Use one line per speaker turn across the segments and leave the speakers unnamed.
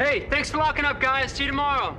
Hey, thanks for locking up, guys. See you tomorrow.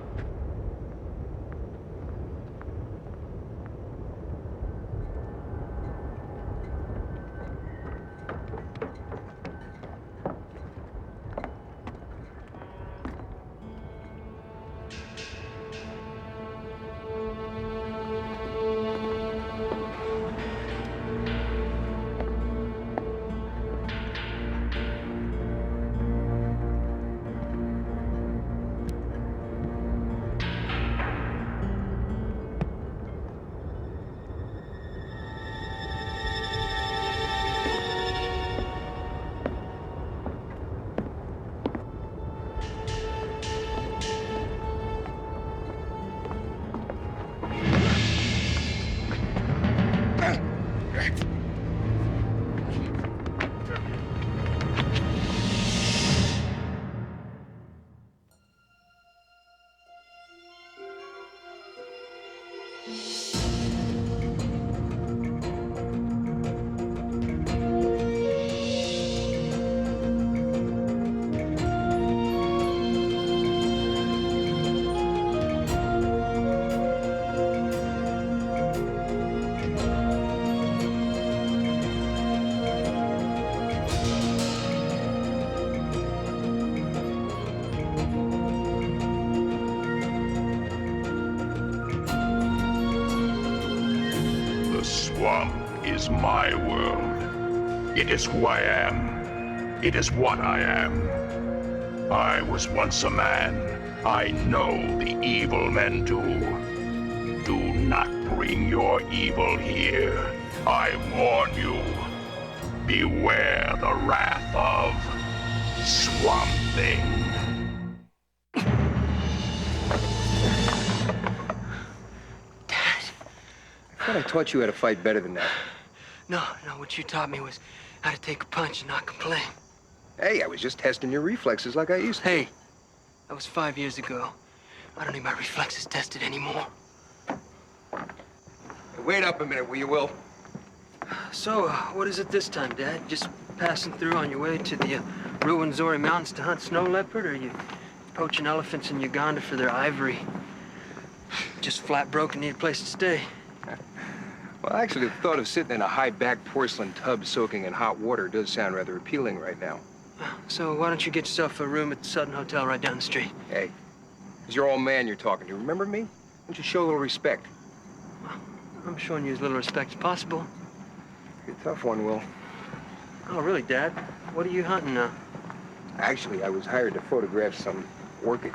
The swamp is my world. It is who I am. It is what I am. I was once a man. I know the evil men do. Do not bring your evil here. I warn you. Beware the wrath of Swamp Thing.
I thought I taught you how to fight better than that.
No, what you taught me was how to take a punch and not complain.
Hey, I was just testing your reflexes like I used to.
Hey, that was 5 years ago. I don't need my reflexes tested anymore.
Hey, wait up a minute, will you, Will?
So, what is it this time, Dad? Just passing through on your way to the Ruwenzori Mountains to hunt snow leopard, or you poaching elephants in Uganda for their ivory? Just flat broke and need a place to stay.
Well, actually, the thought of sitting in a high-back porcelain tub soaking in hot water does sound rather appealing right now.
So why don't you get yourself a room at the Sutton Hotel right down the street?
Hey, it's your old man you're talking to. Remember me? Why don't you show a little respect?
I'm showing you as little respect as possible.
You're a tough one, Will.
Oh, really, Dad? What are you hunting now?
Actually, I was hired to photograph some orchid.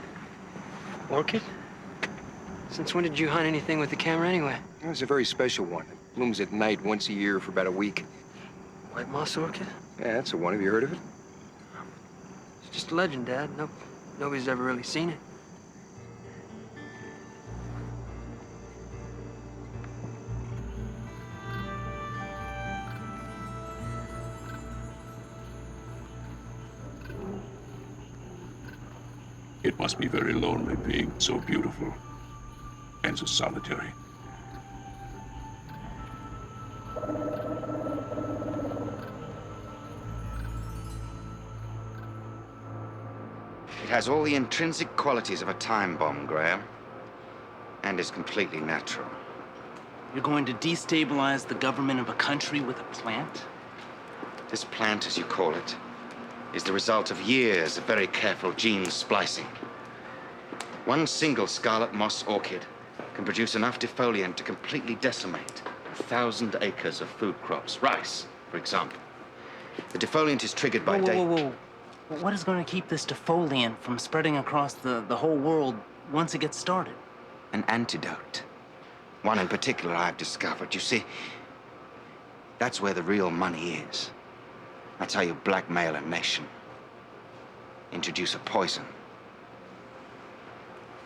Orchid? Since when did you hunt anything with the camera anyway?
It was a very special one. It blooms at night once a year for about a week.
White moss orchid?
Yeah, that's the one. Have you heard of it?
It's just a legend, Dad. Nobody's ever really seen it.
It must be very lonely being so beautiful and so solitary.
It has all the intrinsic qualities of a time bomb, Graham, and is completely natural.
You're going to destabilize the government of a country with a plant?
This plant, as you call it, is the result of years of very careful gene splicing. One single scarlet moss orchid can produce enough defoliant to completely decimate 1,000 acres of food crops. Rice, for example. The defoliant is triggered by
Whoa. What is going to keep this defoliant from spreading across the whole world once it gets started?
An antidote. One in particular I've discovered. You see, that's where the real money is. That's how you blackmail a nation. Introduce a poison.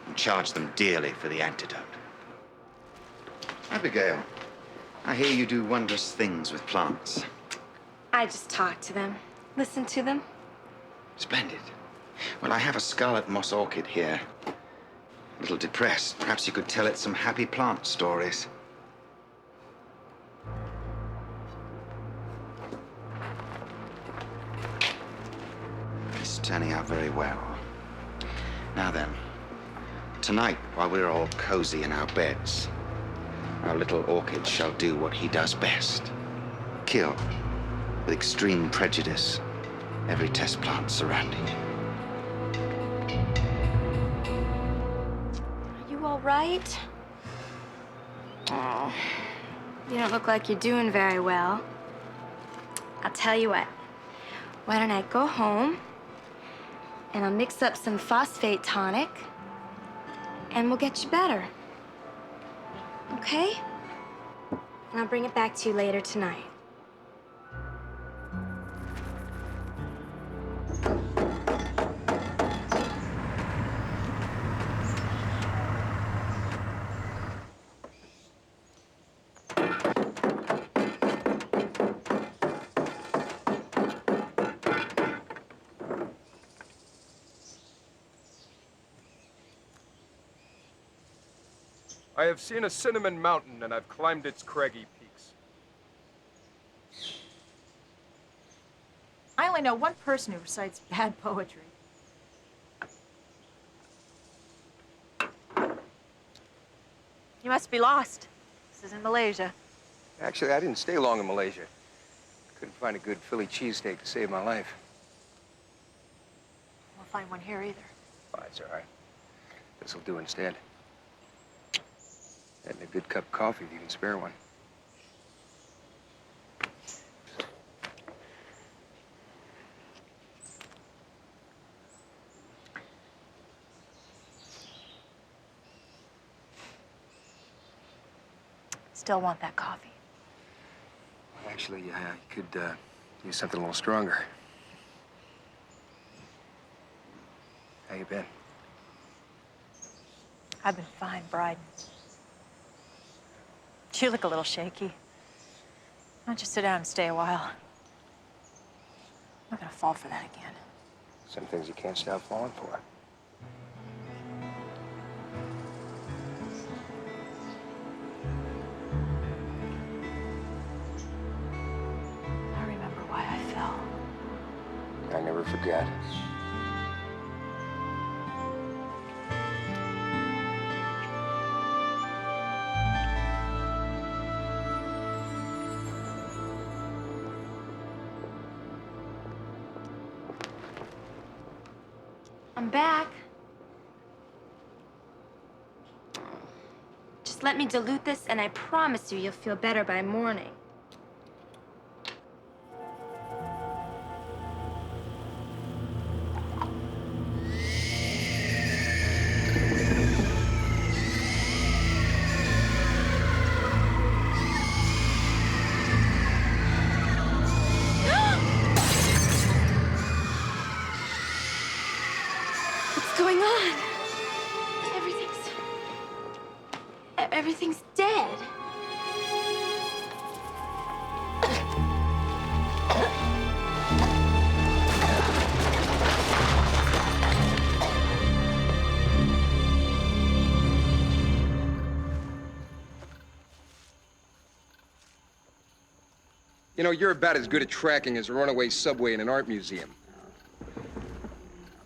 And charge them dearly for the antidote. Abigail, I hear you do wondrous things with plants.
I just talk to them, listen to them.
Splendid. Well, I have a scarlet moss orchid here. A little depressed. Perhaps you could tell it some happy plant stories. It's turning out very well. Now then, tonight, while we're all cozy in our beds, our little orchid shall do what he does best. Kill, with extreme prejudice, every test plant surrounding him.
Are you all right? Oh, you don't look like you're doing very well. I'll tell you what. Why don't I go home, and I'll mix up some phosphate tonic, and we'll get you better. Okay? And I'll bring it back to you later tonight.
I have seen a cinnamon mountain, and I've climbed its craggy peaks.
I only know one person who recites bad poetry. You must be lost. This isn't Malaysia.
Actually, I didn't stay long in Malaysia. Couldn't find a good Philly cheesesteak to save my life.
We'll find one here either.
Oh, that's all right. This'll do instead. And a good cup of coffee if you can spare one.
Still want that coffee.
Actually, I could use something a little stronger. How you been?
I've been fine, Bryden. You look a little shaky. Why don't you sit down and stay a while? I'm not gonna fall for that again.
Some things you can't stop falling for.
I remember why I fell.
I never forget.
I'm back. Just let me dilute this, and I promise you, you'll feel better by morning. What's going on? Everything's dead.
You know, you're about as good at tracking as a runaway subway in an art museum.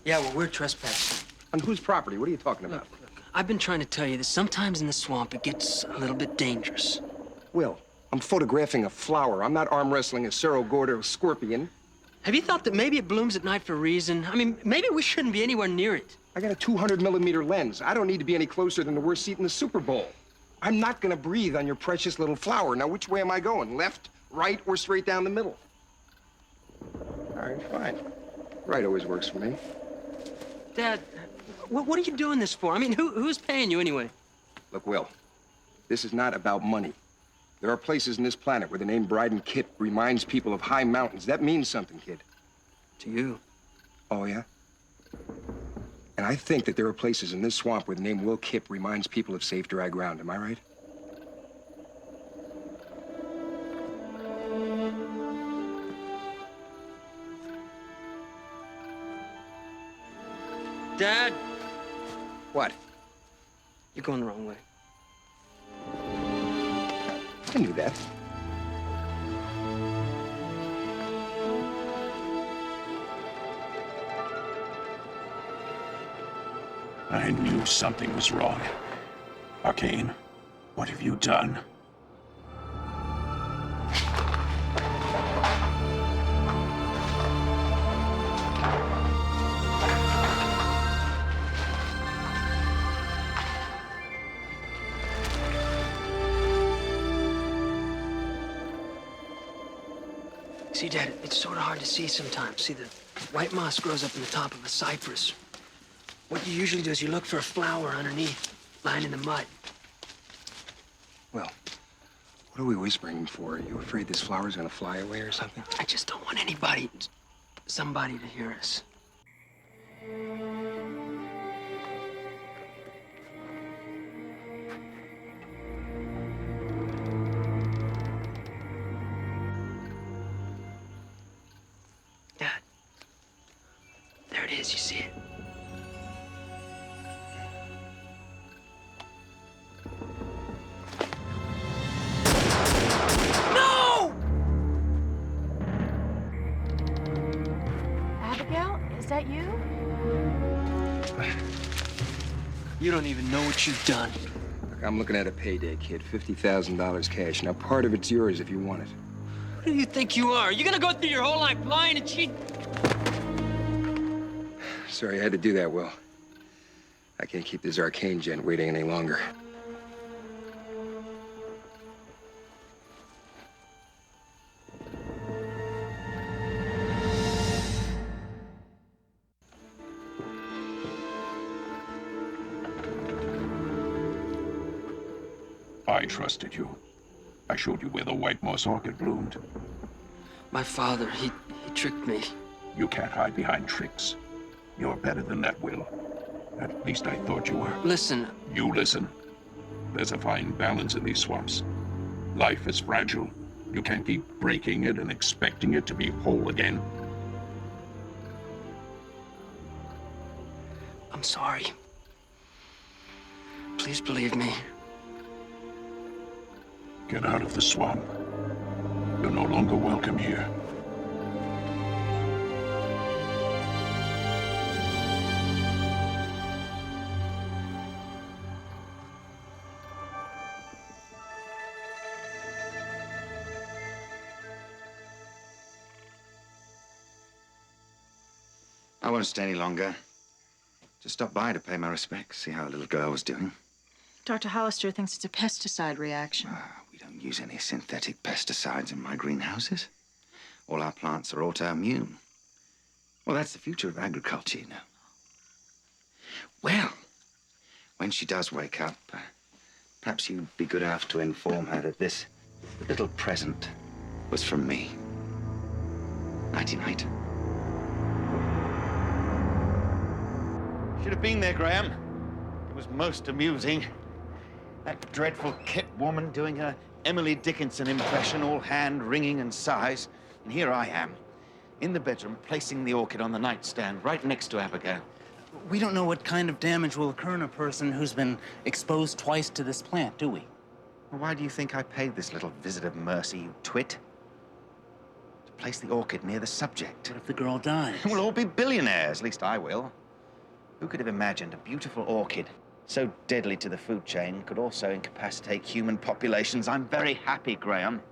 Yeah, well, we're trespassing.
On whose property? What are you talking about?
Look, I've been trying to tell you that sometimes in the swamp it gets a little bit dangerous.
Will, I'm photographing a flower. I'm not arm wrestling a Cerro Gordo scorpion.
Have you thought that maybe it blooms at night for a reason? I mean, maybe we shouldn't be anywhere near it.
I got a 200mm lens. I don't need to be any closer than the worst seat in the Super Bowl. I'm not gonna breathe on your precious little flower. Now, which way am I going? Left, right, or straight down the middle? All right, fine. Right always works for me.
Dad, what are you doing this for? I mean, who's paying you anyway?
Look, Will, this is not about money. There are places in this planet where the name Bryden Kip reminds people of high mountains. That means something, kid.
To you.
Oh, yeah? And I think that there are places in this swamp where the name Will Kip reminds people of safe, dry ground. Am I right?
Dad,
What?
you're going the wrong way.
I knew that.
I knew something was wrong. Arcane, what have you done?
See, Dad, it's sort of hard to see sometimes. See, the white moss grows up in the top of a cypress. What you usually do is you look for a flower underneath, lying in the mud.
Well, what are we whispering for? Are you afraid this flower's gonna fly away or something?
I just don't want somebody to hear us. Dad, there it is, you see it?
Abigail, is that you?
You don't even know what you've done.
Look, I'm looking at a payday, kid. $50,000 cash. Now, part of it's yours if you want it.
Who do you think you are? You gonna go through your whole life lying and cheating?
Sorry, I had to do that, Will. I can't keep this Arcane gent waiting any longer.
I trusted you. I showed you where the white moss orchid bloomed.
My father, he tricked me.
You can't hide behind tricks. You're better than that, Will. At least I thought you were.
Listen,
You listen. There's a fine balance in these swamps. Life is fragile. You can't keep breaking it and expecting it to be whole again.
I'm sorry. Please believe me.
Get out of the swamp. You're no longer welcome here.
I won't stay any longer. Just stopped by to pay my respects, see how the little girl was doing.
Dr. Hollister thinks it's a pesticide reaction.
We don't use any synthetic pesticides in my greenhouses. All our plants are autoimmune. Well, that's the future of agriculture, you know. Well, when she does wake up, perhaps you'd be good enough to inform her that this little present was from me. Nighty-night.
Should have been there, Graham. It was most amusing. That dreadful Kit woman doing her Emily Dickinson impression, all hand-wringing and sighs. And here I am, in the bedroom, placing the orchid on the nightstand right next to Abigail.
We don't know what kind of damage will occur in a person who's been exposed twice to this plant, do we?
Well, why do you think I paid this little visit of mercy, you twit? To place the orchid near the subject.
What if the girl dies?
We'll all be billionaires, at least I will. Who could have imagined a beautiful orchid, so deadly to the food chain, could also incapacitate human populations? I'm very happy, Graham.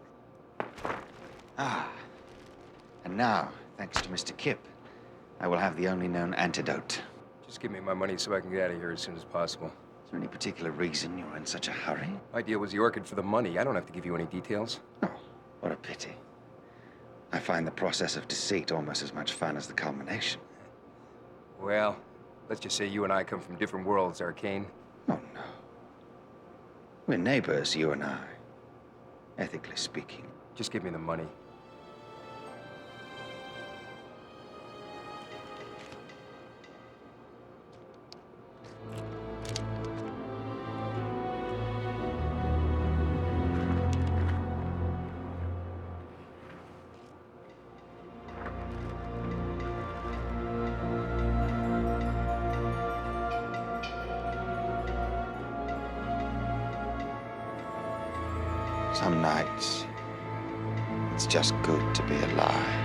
And now, thanks to Mr. Kip, I will have the only known antidote.
Just give me my money so I can get out of here as soon as possible.
Is there any particular reason you're in such a hurry?
My deal was the orchid for the money. I don't have to give you any details.
Oh, what a pity. I find the process of deceit almost as much fun as the culmination.
Well, let's just say you and I come from different worlds, Arcane.
Oh, no. We're neighbors, you and I. Ethically speaking.
Just give me the money.
Some nights, it's just good to be alive.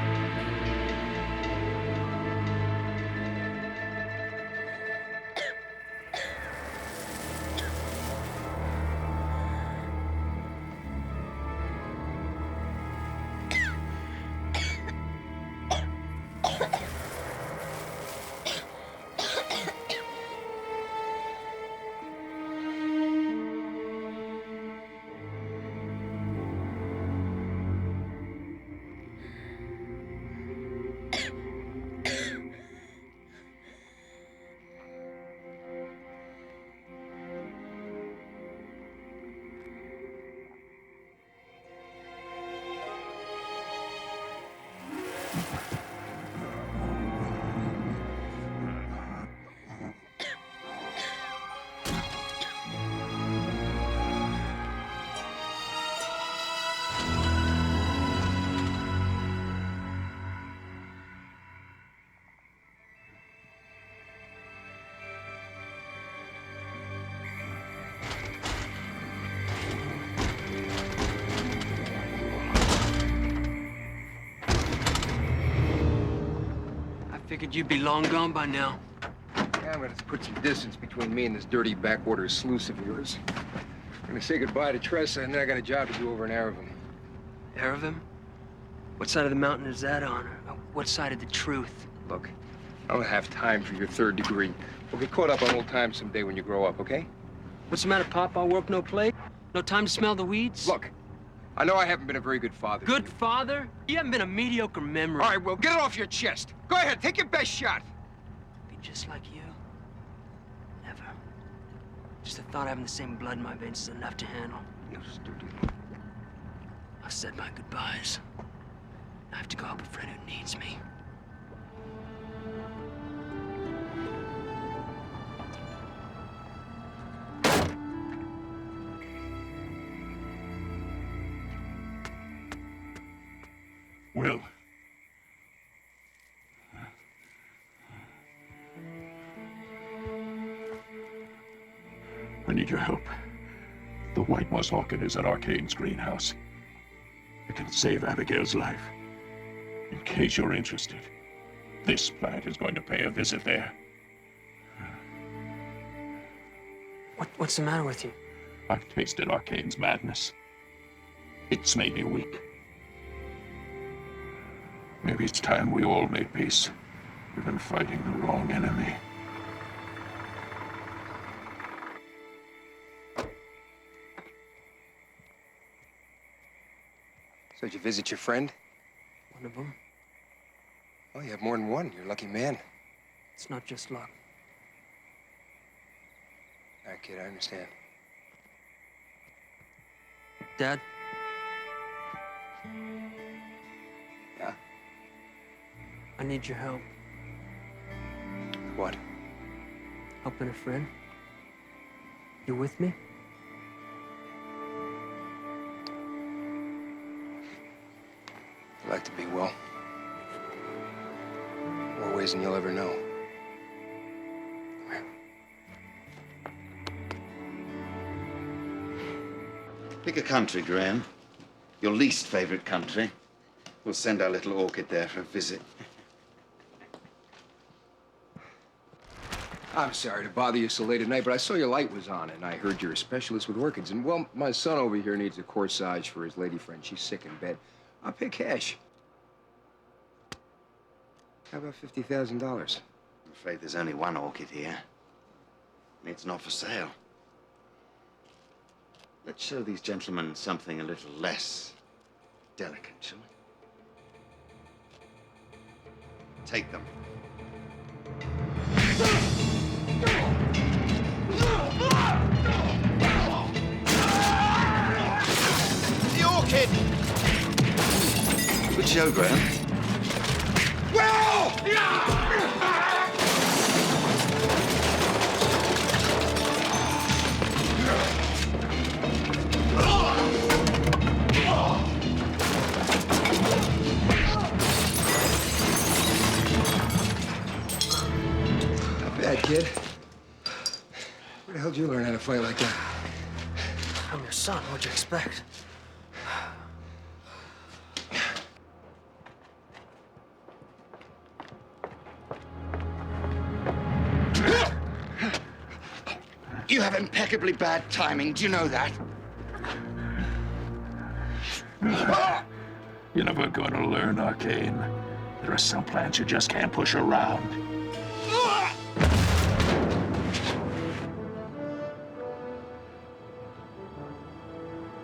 Figured you'd be long gone by now.
Yeah, I'm gonna put some distance between me and this dirty backwater sluice of yours. I'm gonna say goodbye to Tressa, and then I got a job to do over in Aravim.
Aravim? What side of the mountain is that on? What side of the truth?
Look, I don't have time for your third degree. We'll get caught up on old times someday when you grow up, okay?
What's the matter, Pop? I'll work no play? No time to smell the weeds?
Look, I know I haven't been a very good father. to
Good
you.
father? You haven't been a mediocre memory.
All right, well, get it off your chest. Go ahead, take your best shot.
Be just like you? Never. Just the thought of having the same blood in my veins is enough to handle.
You stupid.
I've said my goodbyes. I have to go help a friend who needs me.
Will. I need your help. The White Moss Orchid is at Arcane's greenhouse. It can save Abigail's life. In case you're interested, this plant is going to pay a visit there.
What's the matter with you?
I've tasted Arcane's madness. It's made me weak. Maybe it's time we all made peace. We've been fighting the wrong enemy.
So did you visit your friend?
One of them?
Oh, you have more than one. You're a lucky man.
It's not just luck.
All right, kid, I understand.
Dad?
Yeah?
I need your help.
What?
Helping a friend? You with me?
I'd like to be, well. More ways than you'll ever know. Come here.
Pick a country, Graham. Your least favorite country. We'll send our little orchid there for a visit.
I'm sorry to bother you so late at night, but I saw your light was on, and I heard you're a specialist with orchids. And, well, my son over here needs a corsage for his lady friend. She's sick in bed. I'll pay cash. How about $50,000?
I'm afraid there's only one orchid here. And it's not for sale. Let's show these gentlemen something a little less delicate, shall we? Take them.
The orchid!
Good show, Graham.
Well! Not bad, kid. Where the hell did you learn how to fight like that?
I'm your son. What'd you expect?
You have impeccably bad timing. Do you know that?
You're never going to learn, Arcane. There are some plants you just can't push around.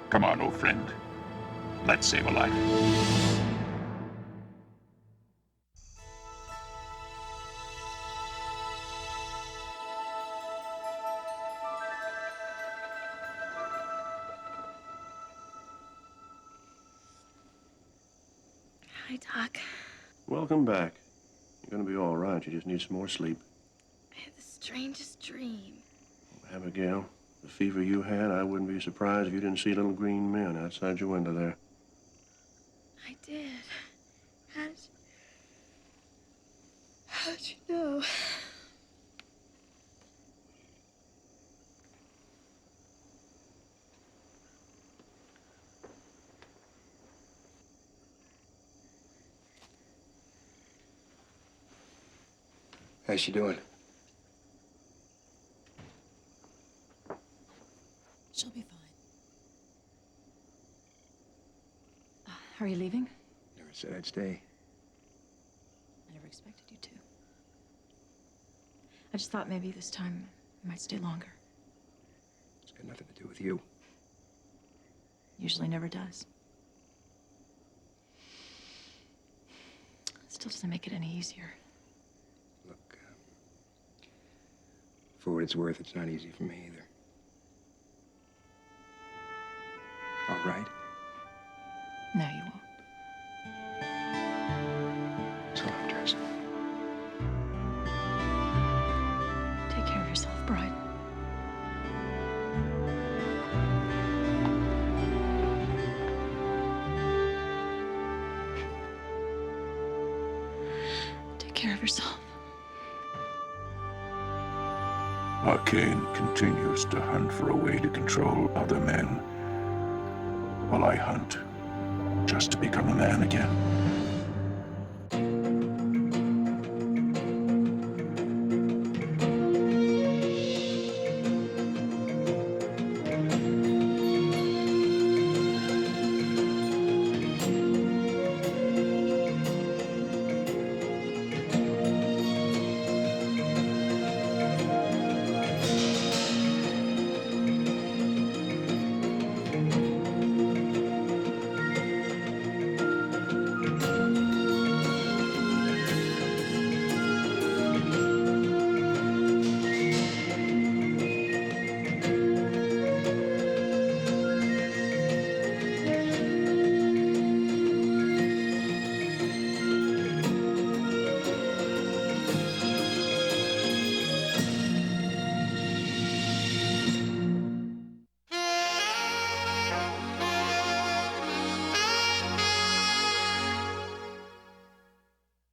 Come on, old friend. Let's save a life.
Hi, Doc.
Welcome back. You're gonna be all right. You just need some more sleep.
I had the strangest dream.
Abigail, the fever you had, I wouldn't be surprised if you didn't see little green men outside your window there.
I did. How'd you know?
How's she doing?
She'll be fine. Are you leaving?
Never said I'd stay.
I never expected you to. I just thought maybe this time you might stay longer.
It's got nothing to do with you.
Usually never does. Still doesn't make it any easier.
Look, for what it's worth, it's not easy for me either. All right?
No, you won't.
So I'm dressed.
Take care of yourself, Bride. Take care of yourself.
Arcane continues to hunt for a way to control other men, while I hunt just to become a man again.